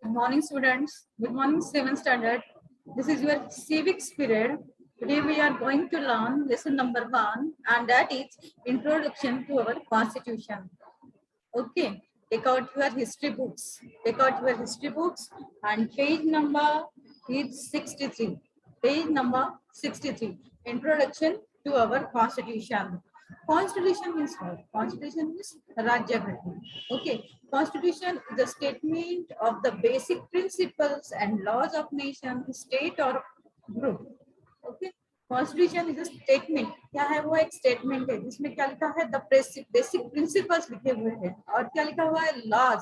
Good morning, students. Good morning, 7th standard. This is your civics period. Today we are going to learn lesson number 1, and that is introduction to our constitution. Okay, take out your history books. Take out your history books, and page number is 63. Page number 63. Introduction to our constitution. Constitution means what? Constitution means Rajya Ghati. Okay, Constitution is a statement of the basic principles and laws of nation, state or group. Okay, constitution is statement. क्या है वो? एक statement है जिसमें क्या लिखा है? The basic principles लिखे हुए हैं. और क्या लिखा हुआ है? लॉज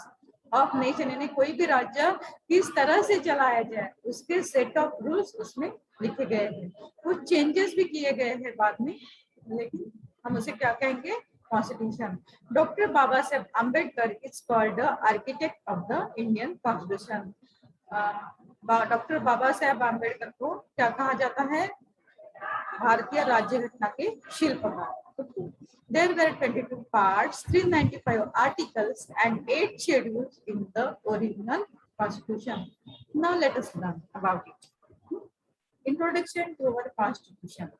ऑफ नेशन, यानी कोई भी राज्य किस तरह से चलाया जाए उसके सेट ऑफ रूल्स उसमें लिखे गए हैं. कुछ चेंजेस भी किए गए हैं बाद में, लेकिन हम उसे क्या कहेंगे? Constitution. Doctor Baba Saheb Ambedkar is called the architect of the Indian constitution. Doctor Baba Saheb Ambedkar को क्या कहा जाता है? भारतीय राज्य घटना के शिल्पकार. There were 22 parts, 395 articles, and 8 schedules in the original constitution. Now let us learn about it. Introduction to our constitution.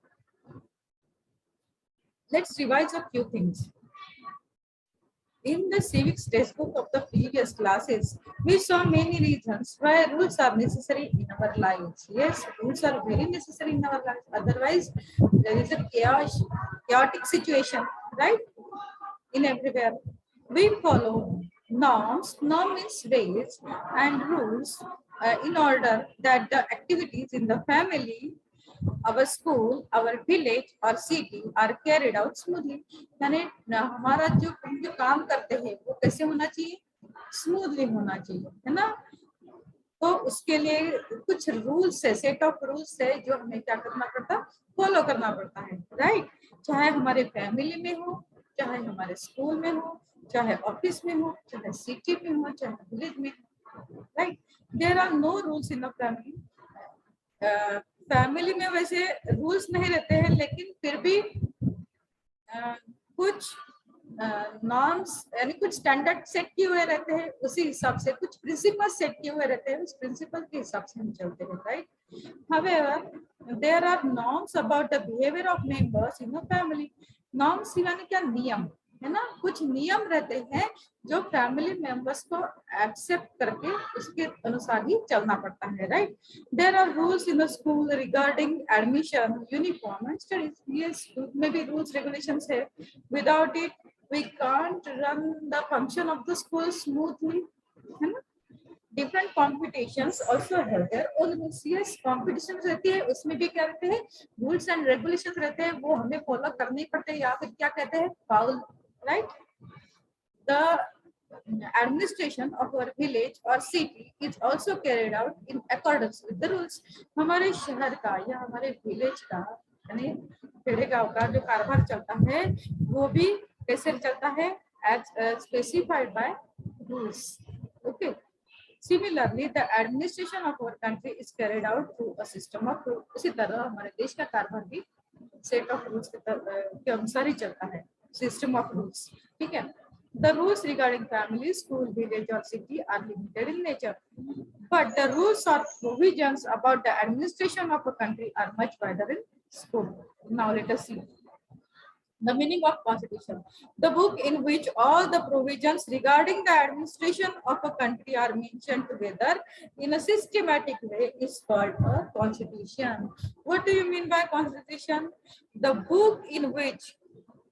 Let's revise a few things. In the civics textbook of the previous classes, we saw many reasons why rules are necessary in our lives. Yes, rules are very necessary in our lives. Otherwise, there is a chaotic situation, right? In everywhere. We follow norms. Norm means ways and rules in order that the activities in the family, our school, our village or city are carried out smoothly. यानी हमारा जो काम करते हैं वो कैसे होना चाहिए? स्मूथली होना चाहिए, है ना? तो उसके लिए कुछ रूल्स है, सेट ऑफ रूल्स है जो हमें क्या करना पड़ता? फॉलो करना पड़ता है, राइट? चाहे हमारे फैमिली में हो, चाहे हमारे स्कूल में हो, चाहे ऑफिस में हो, चाहे सिटी में हो, चाहे विलेज में, right? There are no rules in the family. Family में वैसे रूल्स नहीं रहते हैं, लेकिन फिर भी कुछ नॉर्म्स यानी कुछ स्टैंडर्ड सेट किए हुए रहते हैं. उसी हिसाब से कुछ प्रिंसिपल सेट किए हुए रहते हैं, उस प्रिंसिपल के हिसाब से हम चलते हैं, right? However, there are norms about the behavior of members in a family. Norms यानी क्या? नियम, है ना? कुछ नियम रहते हैं जो फैमिली मेंबर्स को एक्सेप्ट करके उसके अनुसार ही चलना पड़ता है, right? There are rules in the school regarding admission, uniform and studies. ये स्कूल में भी रूल्स रेगुलेशंस है. Without it we can't run the function of the school smoothly, है ना? डिफरेंट कॉम्पिटिशन्स ऑल्सो है their own rules. Yes, competitions रहती है, उसमें भी क्या रहते हैं? रूल्स एंड रेगुलेशंस रहते हैं, वो हमें फॉलो करने ही पड़ते हैं, या फिर क्या कहते हैं? Foul, right? The administration of our village or city is also carried out in accordance with the rules. हमारे शहर का या हमारे विलेज का यानी खेड़े गांव का जो कारभार चलता है वो भी कैसे चलता है? as specified by rules. Okay. Similarly, the administration of our country is carried out through a system of rules. इसी तरह हमारे देश का कारभार भी सेट ऑफ रूल्स के अनुसार ही चलता है. System of rules. ठीक है? The rules regarding family, school, village or city are limited in nature, but the rules or provisions about the administration of a country are much wider in scope. Now let us see the meaning of constitution. The book in which all the provisions regarding the administration of a country are mentioned together in a systematic way is called a constitution. What do you mean by constitution? The book in which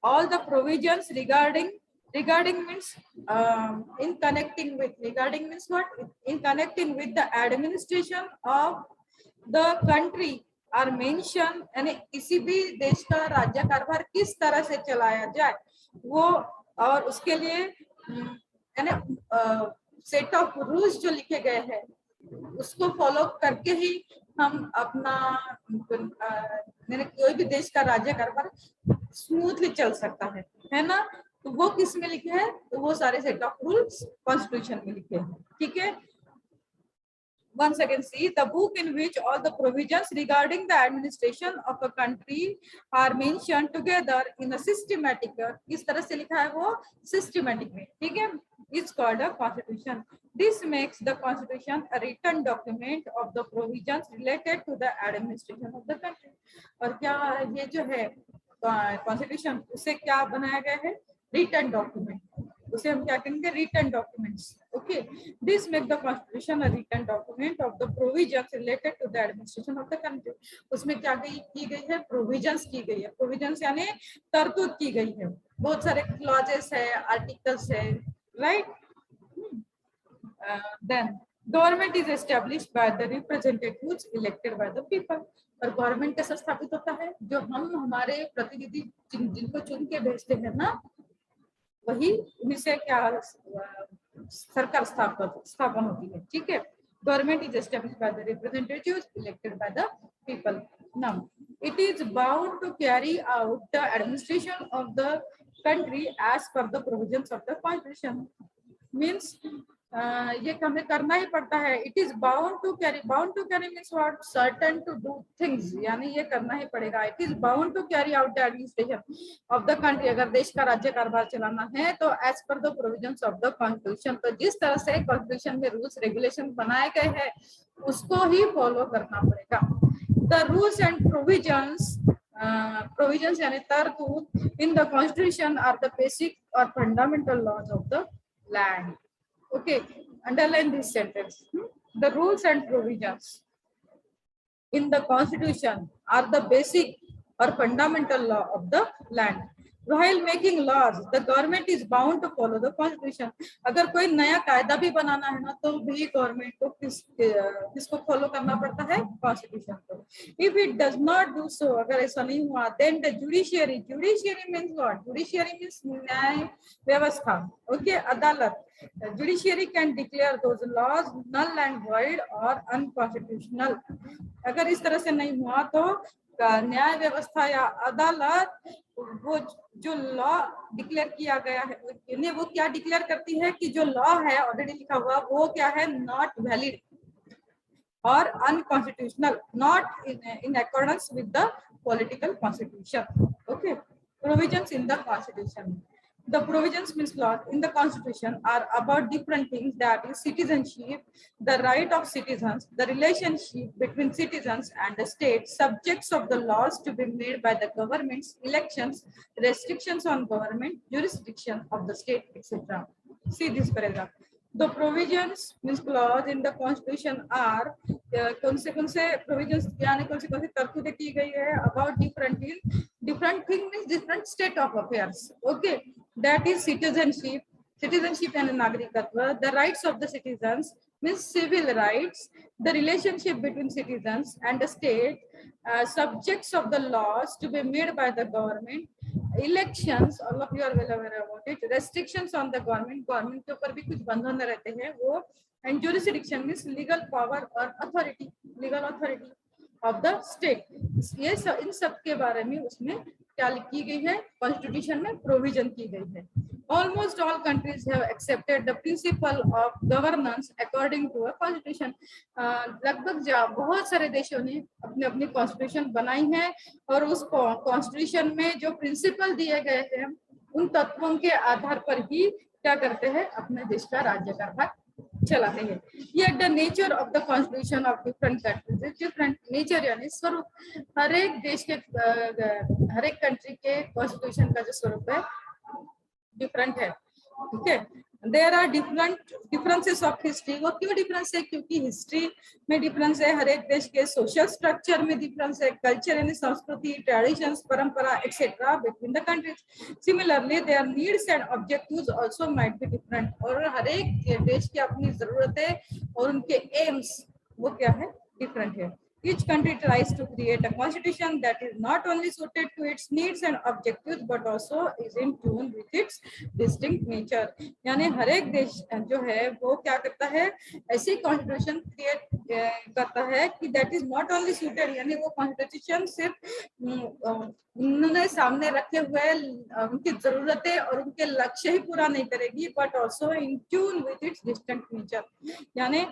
all the provisions regarding means in connecting with, regarding means what? In connecting with the administration of the country are mentioned, यानी किसी भी देश का राज्य कारभार किस तरह से चलाया जाए वो, और उसके लिए यानी सेट ऑफ रूल्स जो लिखे गए हैं उसको फॉलो करके ही हम अपना कोई भी देश का राज्य कारभार स्मूथली चल सकता है ना? तो वो किस में लिखे हैं? तो वो सारे सेट ऑफ रूल्स कॉन्स्टिट्यूशन में लिखे हैं. ठीक है? Once again, see the book in which all the provisions regarding the administration of a country are mentioned together in a systematic. किस तरह से लिखा है वो? Systematic में. ठीक है? It's called a constitution. This makes the constitution a written document of the provisions related to the administration of the country. और क्या ये जो है कॉन्स्टिट्यूशन, उसे क्या बनाया गया है? Written document. उसे हम क्या कहेंगे? Written documents. Okay, this make the constitution a written document of the provisions related to the administration of the country. उसमें क्या की गई है? प्रोविजंस की गई है। प्रोविजंस यानी तरतूद की गई है, बहुत सारे क्लॉजेस है, आर्टिकल्स है, right. then government is established by the representatives elected by the people। और गवर्नमेंट कैसे स्थापित होता है? जो हम हमारे प्रतिनिधि जिनको चुन के भेजते हैं ना, वही उन्हीं से क्या सरकार स्थापन होती है। ठीक है, government is established by the representatives elected by the people. Now it is bound to carry out the administration of the country as per the provisions of the constitution। means ये हमें करना ही पड़ता है। It is bound to carry means what? Certain to do things, यानी ये करना ही पड़ेगा। It is bound to carry out the administration of the country. अगर देश का राज्य कारभार चलाना है तो as per the provisions of the constitution, तो जिस तरह से कॉन्स्टिट्यूशन में रूल्स रेगुलेशन बनाए गए हैं उसको ही फॉलो करना पड़ेगा। The rules and provisions provisions यानी तरतूद in the constitution are the basic or fundamental laws of the land। okay, underline this sentence। the rules and provisions in the constitution are the basic or fundamental law of the land। while making laws the government is bound to follow the constitution। अगर कोई नया कायदा भी बनाना है ना तो भी government को किसको फॉलो करना पड़ता है? कॉन्स्टिट्यूशन को। if it does not do so, अगर ऐसा नहीं हुआ, then the judiciary means what? judiciary means न्याय व्यवस्था। okay, अदालत। judiciary can declare those laws null and void or unconstitutional। अगर इस तरह से नहीं हुआ तो न्याय व्यवस्था या अदालत वो जो लॉ डिक्लेयर किया गया है, वो क्या डिक्लेयर करती है कि जो लॉ है ऑलरेडी लिखा हुआ वो क्या है? नॉट वैलिड और unconstitutional, not in accordance with the political constitution. Okay, provisions in the constitution. The provisions means laws in the constitution are about different things, that is citizenship, the right of citizens, the relationship between citizens and the state, subjects of the laws to be made by the governments, elections, restrictions on government, jurisdiction of the state, etc। see this paragraph। the provisions means clause in the constitution are कौन से provisions यानी कौन से तरतूदें की गई है? about different thing means different state of affairs। okay, that is citizenship and नागरिकत्व, the rights of the citizens means civil rights, the relationship between citizens and the state, subjects of the laws to be made by the government, elections, all of you are well aware about it, restrictions on the government के ऊपर भी कुछ बंधन रहते हैं वो, and jurisdiction means legal power or authority, legal authority of the state। ये इन सब के बारे में उसमें क्या लिखी गई है? कॉन्स्टिट्यूशन में प्रोविजन की गई है। Almost all countries have accepted the principle of governance according to a constitution। लगभग बहुत सारे देशों ने अपने अपनी कॉन्स्टिट्यूशन बनाई है और उस कॉन्स्टिट्यूशन में जो प्रिंसिपल दिए गए हैं उन तत्वों के आधार पर ही क्या करते हैं? अपने देश का राज्य कारभार चलाते हैं। Yet the nature of the constitution of different countries is different। Nature यानी स्वरूप, हर एक देश के हर एक कंट्री के कॉन्स्टिट्यूशन का जो स्वरूप है डिफरेंट है। ठीक है, there are differences of history. वो क्यों डिफरेंस है? क्योंकि हिस्ट्री में डिफरेंस है, हर एक देश के सोशल स्ट्रक्चर में डिफरेंस है, कल्चर यानी संस्कृति, ट्रेडिशंस, परंपरा etcetera between the countries. Similarly there needs and objectives also might be different. और हर एक देश की अपनी जरूरतें और उनके एम्स वो क्या है? डिफरेंट है। Each country tries to create a constitution that is not only suited to its needs and objectives but also is in tune with its distinct nature। यानी हर एक देश जो है वो क्या करता है? ऐसी कॉन्स्टिट्यूशन क्रिएट करता है कि that is not only suited, यानी वो कॉन्स्टिट्यूशन सिर्फ उन्होंने सामने रखे हुए उनकी जरूरतें और उनके लक्ष्य ही पूरा नहीं करेगी but also in tune with its distinct nature। यानी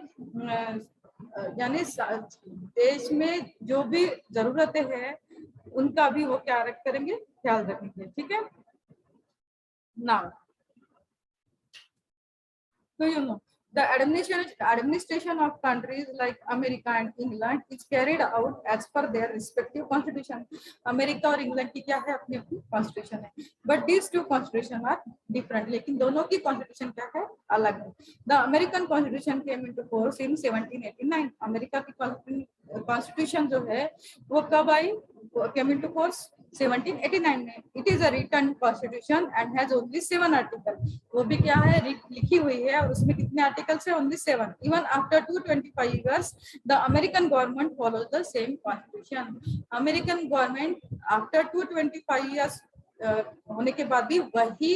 देश में जो भी जरूरतें हैं उनका भी वो क्या करेंगे? ख्याल रखेंगे। ठीक है ना? तो The administration of countries like America and England is carried out as per their respective constitution. America और इंग्लैंड की क्या है, अपनी अपनी कॉन्स्टिट्यूशन है, but these two constitution are different, लेकिन दोनों की कॉन्स्टिट्यूशन क्या है, अलग है. The American constitution came into force in 1789. America की कॉन्स्टिट्यूशन जो है वो कब आई, केम इनटू फोर्स 1789 में. It is a written constitution and has only 7 article. वो भी क्या है, लिखी हुई है, और उसमें कितने आर्टिकल्स है, only 7. Even after 225 years the American government follows the same constitution. American government after 225 years होने के बाद भी वही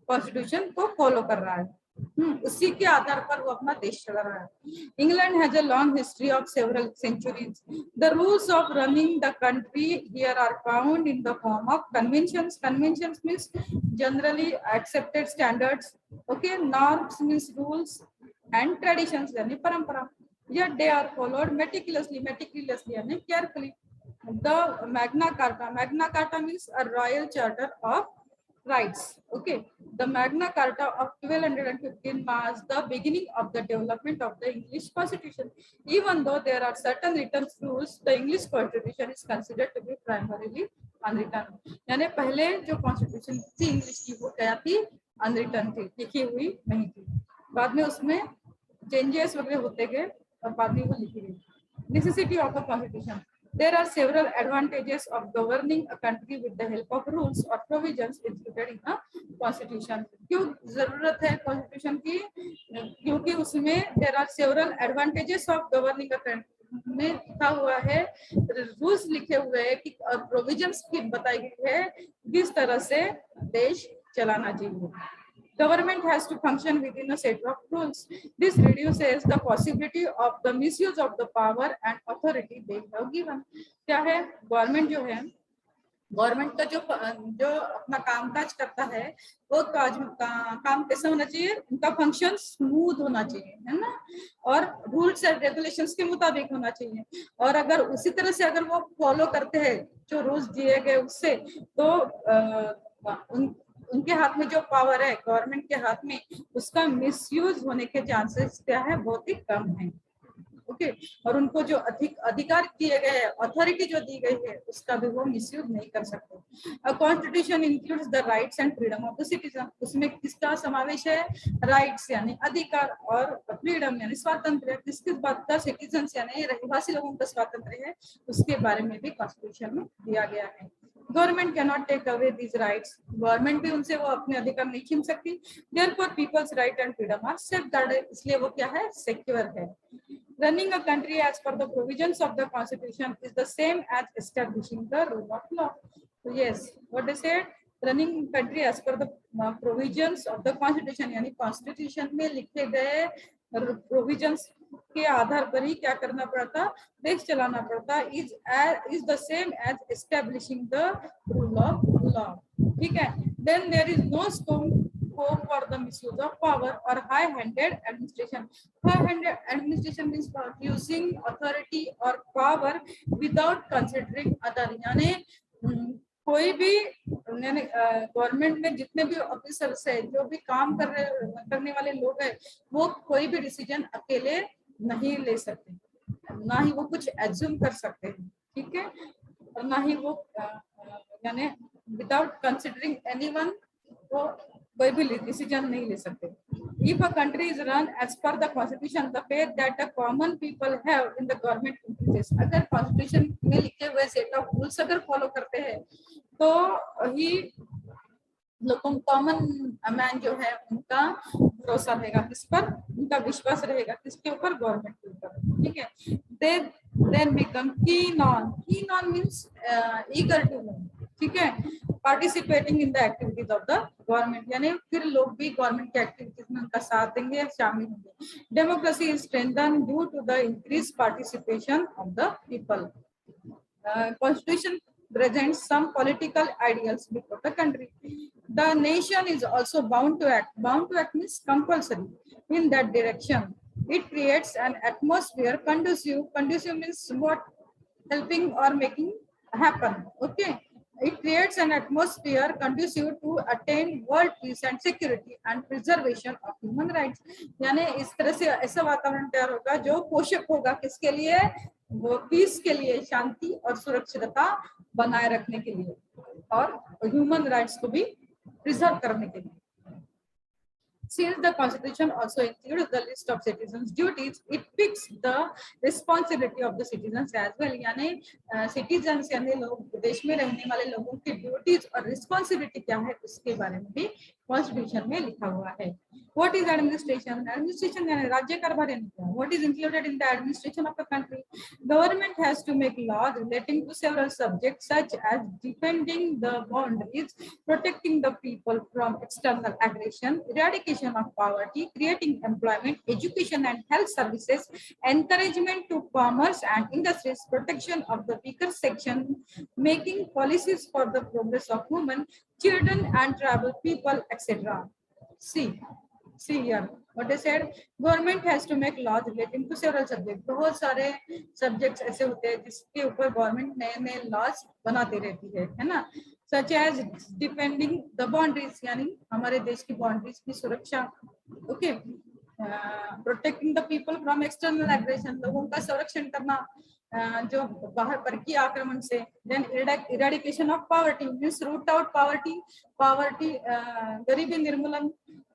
कॉन्स्टिट्यूशन को फॉलो कर रहा है. उसी के आधार पर वो अपना देश चला रहा है. England has a long history of several centuries. The rules of running the country here are found in the form of conventions. Conventions means generally accepted standards, okay. Norms means rules and traditions यानी परंपरा. Yet they are followed meticulously यानी carefully. The Magna Carta. Magna Carta means a royal charter of rights. Okay, the Magna Carta of 1215 marks the beginning of the development of the English Constitution. Even though there are certain written rules, the English Constitution is considered to be primarily unwritten. यानी पहले जो constitution थी English की वो क्या थी, unwritten थी, लिखी हुई नहीं थी. बाद में उसमें चेंजेस वगैरह होते गए और बाद में वो लिखी गई. Necessity of a constitution. There are several advantages of governing a country with the help of rules or provisions included in a constitution. क्यों जरूरत है कॉन्स्टिट्यूशन की, क्योंकि उसमें there are several advantages of governing a country में लिखा हुआ है, रूल्स लिखे हुए हैं कि प्रोविजंस की बताई गई है किस तरह से देश चलाना चाहिए. Government has to function within a set of rules. This reduces the possibility of the misuse of the power and authority they have given. क्या है, गवर्नमेंट जो है, गवर्नमेंट का जो अपना कामकाज करता है वो काम कैसा होना चाहिए, उनका फंक्शन स्मूथ होना चाहिए, है ना, और रूल्स एंड रेगुलेशंस के मुताबिक होना चाहिए. और अगर उसी तरह से अगर वो फॉलो करते हैं जो रूल्स दिए गए उससे, तो उनके हाथ में जो पावर है गवर्नमेंट के हाथ में, उसका मिसयूज होने के चांसेस क्या है, बहुत ही कम है. ओके, और उनको जो अधिकार दिए गए हैं, अथॉरिटी जो दी गई है, उसका भी वो मिसयूज नहीं कर सकते. Constitution includes the rights and freedom of the citizen. उसमें किसका समावेश है, राइट्स यानी अधिकार, और फ्रीडम यानी स्वातंत्र्य. किसकी बात का, सिटीजन यानी रहवासी लोगों का स्वातंत्र्य है, उसके बारे में भी कॉन्स्टिट्यूशन में दिया गया है. Government can not take away these rights. Government भी उनसे वो अपने अधिकार नहीं छीन सकती. Therefore people's right and freedom are safeguarded. इसलिए वो क्या है, सिक्योर है. Running a country as per the provisions of the Constitution is the same as establishing the rule of law. So yes, what they said, running country as per the provisions of the Constitution, यानी Constitution में लिखे गए provisions के आधार पर ही क्या करना पड़ता, देश चलाना पड़ता, is the same as establishing the rule of law. ठीक है. Then there is no scope for the misuse of power or high-handed administration. High-handed administration means using authority or power without considering other. यानी कोई भी government में जितने भी officers है, जो भी काम करने वाले लोग हैं, वो कोई भी डिसीजन अकेले नहीं ले सकते, ना ही वो कुछ एज्यूम कर सकते हैं. ठीक है, और ना ही वो यानी विदाउट कंसिडरिंग एनीवन वो कोई भी डिसीजन नहीं ले सकते. If a country is run as per the constitution, the faith that the common people have in the government increases. अगर constitution में लिखे हुए set of rules अगर follow करते हैं, तो ही लोगों, कॉमन मैन जो है, उनका भरोसा रहेगा किस पर, उनका विश्वास रहेगा किसके ऊपर, गवर्नमेंट के ऊपर. ठीक है. Then become keen on means eager to know. ठीक है, participating in the activities of the government, यानी फिर लोग भी गवर्नमेंट की एक्टिविटीज में उनका साथ देंगे, शामिल होंगे. Democracy is strengthen due to the increase participation of the people. Constitution presents some political ideals before the country. The nation is also bound to act. Bound to act means compulsory in that direction. It creates an atmosphere conducive. Conducive means what, helping or making happen. Okay. It creates an atmosphere conducive to attain world peace and security and preservation of human rights. यानी इस तरह से ऐसा वातावरण तैयार होगा जो पोषक होगा किसके लिए, वो पीस के लिए, शांति और सुरक्षितता बनाए रखने के लिए और ह्यूमन राइट्स को भी प्रिजर्व करने के लिए. Since the Constitution also includes the list of citizens' duties, it fixes the responsibility of the citizens as well. यानी citizens यानी लोग, देश में रहने वाले लोगों की ड्यूटीज और रिस्पॉन्सिबिलिटी क्या है उसके बारे में भी कॉन्स्टिट्यूशन में लिखा हुआ है. What is administration? Administration यानी राज्य कारभार यानी क्या? What is included in the administration of a country? Government has to make laws relating to several subjects such as defending the boundaries, protecting the people from external aggression, eradication of poverty, creating employment, education and health services, encouragement to commerce and industries, protection of the weaker section, making policies for the progress of women, children and tribal people, etc. See here what I said. Government has to make laws relating to several subjects. बहुत सारे subjects ऐसे होते हैं जिसके ऊपर government नए नए laws बनाती रहती है ना. Such as defending the boundaries यानी हमारे देश की boundaries की सुरक्षा. Okay. Protecting the people from external aggression, लोगों का संरक्षण करना जो बाहर परकीय आक्रमण से. Then eradication of poverty means root out poverty, गरीबी निर्मूलन,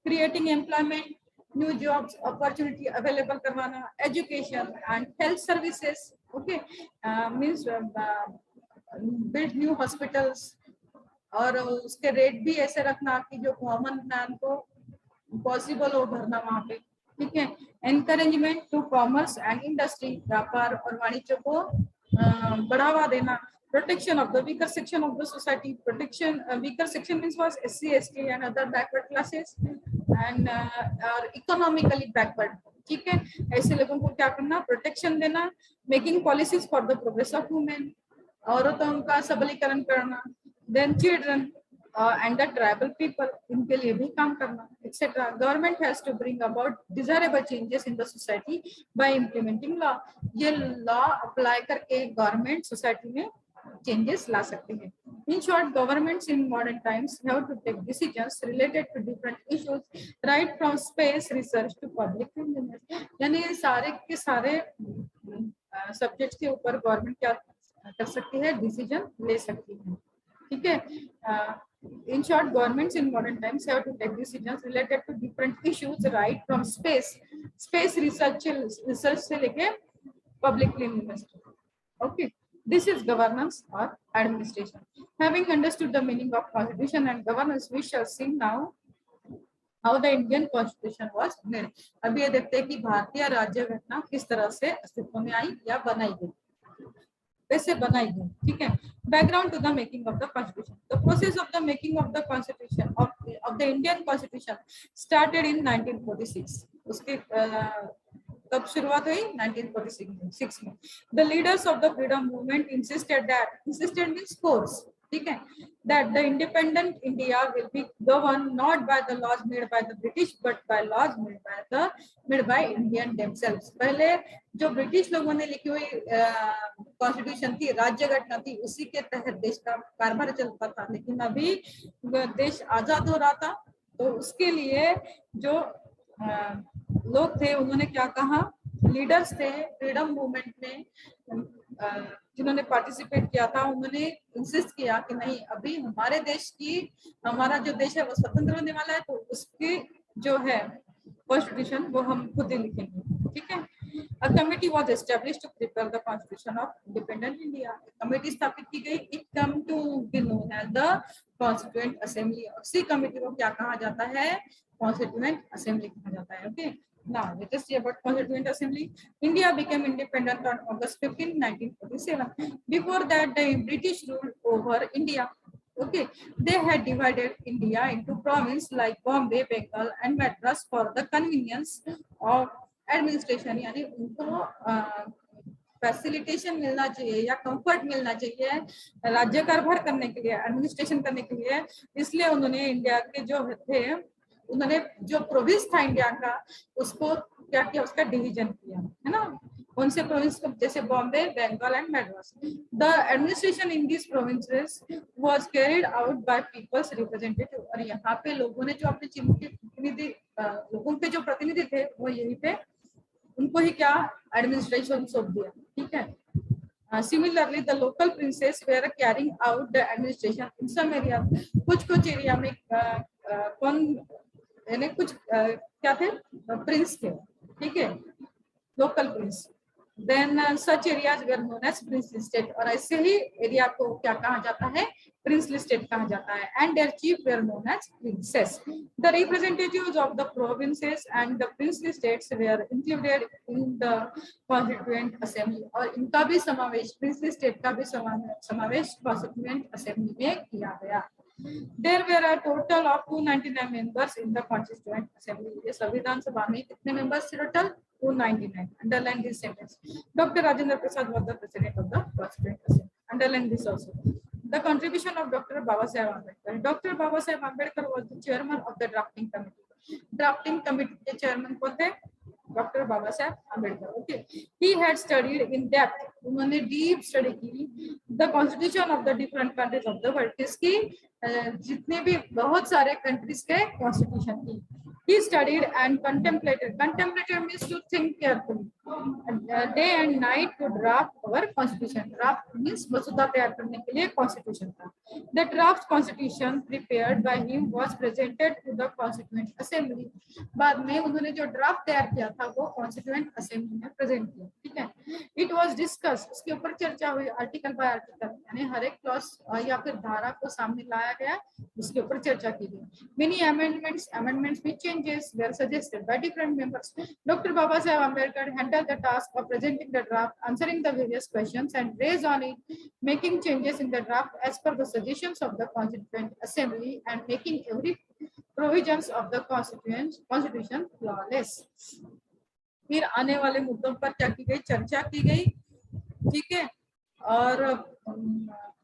creating employment, new jobs opportunity available करवाना, education and health services. Okay, means build new hospitals और उसके रेट भी ऐसे रखना कि जो कॉमन मैन को पॉसिबल हो भरना वहाँ पे. ठीक है. Encouragement to commerce and industry, व्यापार और वाणिज्य को बढ़ावा देना. Protection of the weaker section of the society. Protection weaker section means was SC, ST and other backward classes and are economically backward. ठीक है. ऐसे लोगों को क्या करना, प्रोटेक्शन देना. Making policies for the progress of women, औरतों का सबलीकरण करना. Then children and the tribal people, इनके लिए भी काम करना, etc. Government has to bring about desirable changes in the society by implementing law. ये law apply करके government society में changes ला सकते हैं. In short, governments in modern times have to take decisions related to different issues, right from space research to public cleanliness. यानी सारे के सारे subjects के ऊपर government क्या कर सकती है, decision ले सकती है. ठीक है. In short, governments in modern times have to take decisions related to different issues, right from space research से लेके public cleanliness. Okay, this is governance or administration. Having understood the meaning of constitution and governance, we shall see now how the Indian Constitution was made. अभी ये देखते हैं कि भारतीय राज्य घटना किस तरह से अस्तित्व में आई या बनाई गई, कैसे बनाई गई. ठीक है. Background to the making of the Constitution. The process of the making of the Constitution of the Indian Constitution started in 1946. उसके कब शुरुआत हुई, 1946 में. The leaders of the freedom movement insisted means force. ठीक है. That the independent India will be governed not by the laws made by the British but by laws made by Indian themselves. पहले जो British लोगों ने लिखी हुई constitution थी, राज्य घटना थी, उसी के तहत देश का कारभार चलता था. लेकिन अभी देश आजाद हो रहा था तो उसके लिए जो लोग थे उन्होंने क्या कहा, लीडर्स थे फ्रीडम मूवमेंट में जिन्होंने पार्टिसिपेट किया था, उन्होंने इंसिस्ट किया कि नहीं, अभी हमारा जो देश है वो स्वतंत्र होने वाला है, तो उसकी जो है कॉन्स्टिट्यूशन वो हम खुद ही लिखेंगे. ठीक है. A committee was established to prepare the constitution of independent India. Committee स्थापित की गई. It come to be known as the Constituent Assembly. उसी कमेटी को क्या कहा जाता है, Constituent Assembly कहा जाता है. Okay. Now let us see about Constituent Assembly. India became independent on August 15, 1947. Before that, the British ruled over India. Okay, they had divided India into provinces like Bombay, Bengal, and Madras for the convenience of administration. यानी उनको facilitation मिलना चाहिए या comfort मिलना चाहिए राज्य कारभार करने के लिए, एडमिनिस्ट्रेशन करने के लिए. इसलिए उन्होंने इंडिया के जो थे, उन्होंने जो प्रोविंस था इंडिया का, उसको क्या किया, उसका डिवीजन किया, है ना. कौन से प्रोविंस को, जैसे Bombay, Bengal and Madras. The administration in these provinces was carried out by people's representative. और यहाँ पे लोगों ने जो अपने प्रतिनिधि, लोगों के जो प्रतिनिधि थे वो यहीं पे उनको ही क्या एडमिनिस्ट्रेशन सौंप दिया. ठीक है. Similarly, the local princes were carrying out the administration in some areas. कुछ एरिया में कौन यानी कुछ क्या थे, प्रिंस थे. ठीक है, local Prince. Then such areas were known as princely state. और ऐसे ही एरिया को क्या कहा जाता है, princely state कहा जाता है. And their chief were known as princes. The representatives of the provinces and the princely states were included in the constituent assembly. और इनका भी समावेश, princely state का भी समावेश constituent assembly में किया गया. There were a total of 299 members in the constituent assembly. ये संविधान सभा में कितने members थे total? 299. Underline this sentence. Dr. Rajendra Prasad was the president of the constituent assembly. Underline this also. The contribution of Dr. Babasaheb Ambedkar. Dr. Babasaheb Ambedkar was the chairman of the drafting committee. Drafting committee के chairman कौन थे? Dr. Babasaheb Ambedkar. Okay. He had studied in depth. उन्होंने deep study की the constitution of the different countries of the world. किसकी? जितने भी बहुत सारे countries के constitution की. He studied and contemplated. Contemplated means to think carefully. Day and night to draft our constitution. Draft means मसौदा तैयार करने के लिए constitution था. The draft constitution prepared by him was presented to the constituent assembly. बाद में उन्होंने जो draft तैयार किया था वो constituent assembly में present किया. ठीक है. It was discussed. उसके ऊपर चर्चा हुई article by article. यानी हर एक clause या फिर धारा को सामने लाया गया, उसके ऊपर चर्चा की गई. Many amendments with changes were suggested by different members. Dr. Babasaheb Ambedkar handled the task of presenting the draft, answering the various questions and raised on it, making changes in the draft as per the suggestions of the Constituent Assembly and making every provisions of the Constitution flawless. फिर आने वाले मुद्दों पर क्या की गई, चर्चा की गई. ठीक है. और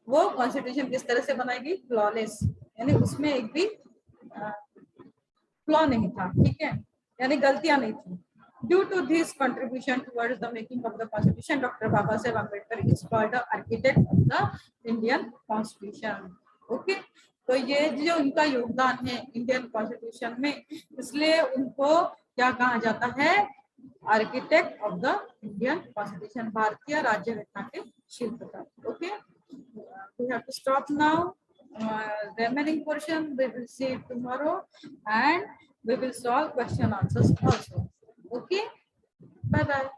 वो कॉन्स्टिट्यूशन किस तरह से बनाई गई, फ्लॉलेस, यानी उसमें एक भी फ्लॉ नहीं था. ठीक है, यानी गलतियां नहीं थी. Due to this contribution towards the making of the Constitution, Dr. Babasaheb Ambedkar is called the architect of the Indian Constitution. Okay, तो ये जो उनका योगदान है इंडियन कॉन्स्टिट्यूशन में, इसलिए उनको क्या कहा जाता है, architect of the Indian constitution, भारतीय राज्य रचना के शिल्पकार. Okay, we have to stop now. Remaining portion we will see tomorrow and we will solve question answers also. Okay, bye bye.